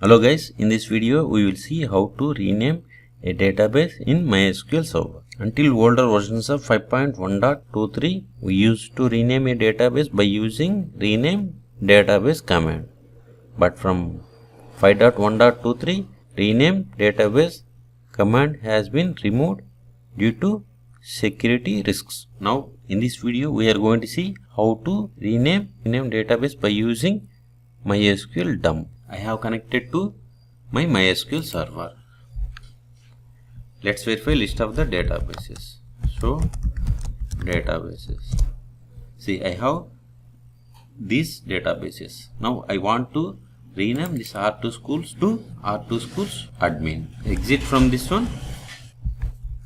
Hello guys, in this video we will see how to rename a database in MySQL Server. Until older versions of 5.1.23, we used to rename a database by using rename database command. But from 5.1.23, rename database command has been removed due to security risks. Now in this video we are going to see how to rename database by using MySQL dump. I have connected to my MySQL server. Let's verify list of the databases. So databases. See, I have these databases. Now I want to rename this R2 schools to R2 schools admin. Exit from this one.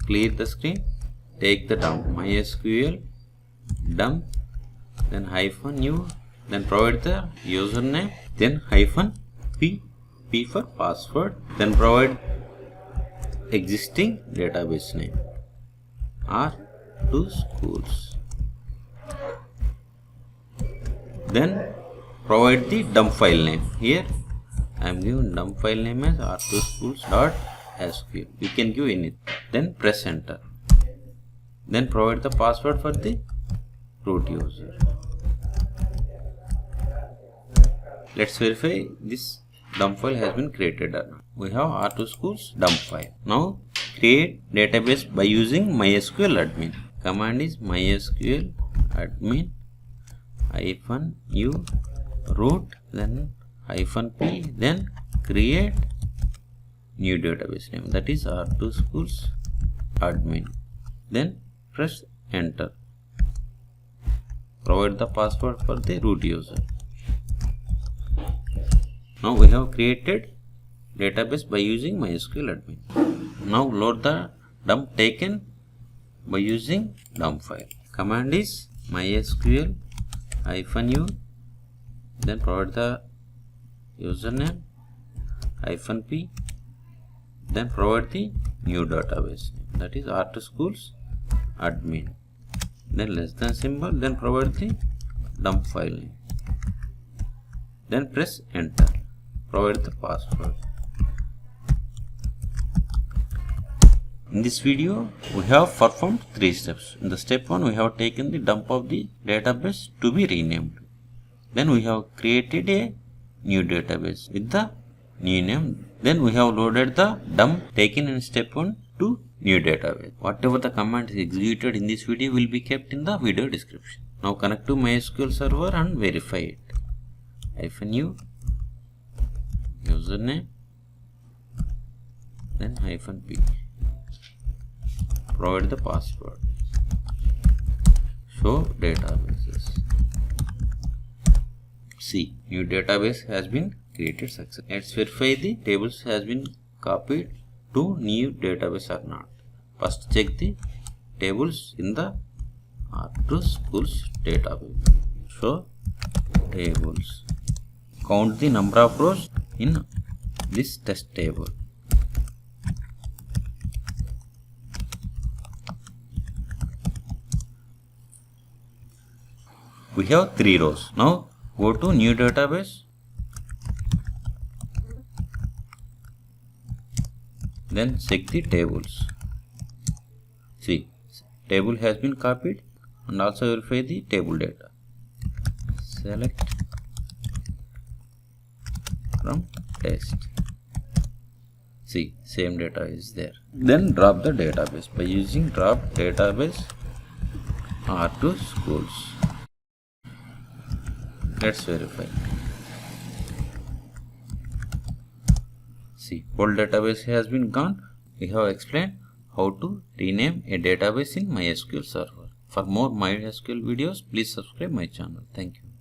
Clear the screen. Take the dump. MySQL dump. Then -u. Then provide the username. Then P for password. Then provide existing database name R2 schools. Then provide the dump file name. Here I am giving dump file name as R2 schools.sql. You can give anything. Then press enter. Then provide the password for the root user. Let's verify this dump file has been created or not. We have R2 schools dump file. Now create database by using MySQL admin. Command is MySQL admin -u root, then -p, then create new database name, that is R2 schools admin. Then press enter. Provide the password for the root user. Now we have created database by using MySQL admin. Now load the dump taken by using dump file. Command is MySQL -u, then provide the username -p, then provide the new database name, that is R2 schools admin. Then less than symbol, then provide the dump file name. Then press enter. Provide the password. In this video, we have performed 3 steps. In the step 1, we have taken the dump of the database to be renamed. Then we have created a new database with the new name. Then we have loaded the dump taken in step 1 to new database. Whatever the command is executed in this video will be kept in the video description. Now connect to MySQL server and verify it. -u username, then -p. Provide the password. Show databases. See, new database has been created successfully. Let's verify the tables has been copied to new database or not. First check the tables in the R2 schools database. Show tables. Count the number of rows in this test table. We have 3 rows. Now go to new database. Then check the tables. See, table has been copied, and also verify the table data. Select from test. See, same data is there. Then drop the database by using drop database R2 schools. Let's verify. See, whole database has been gone. We have explained how to rename a database in MySQL server. For more MySQL videos, please subscribe my channel. Thank you.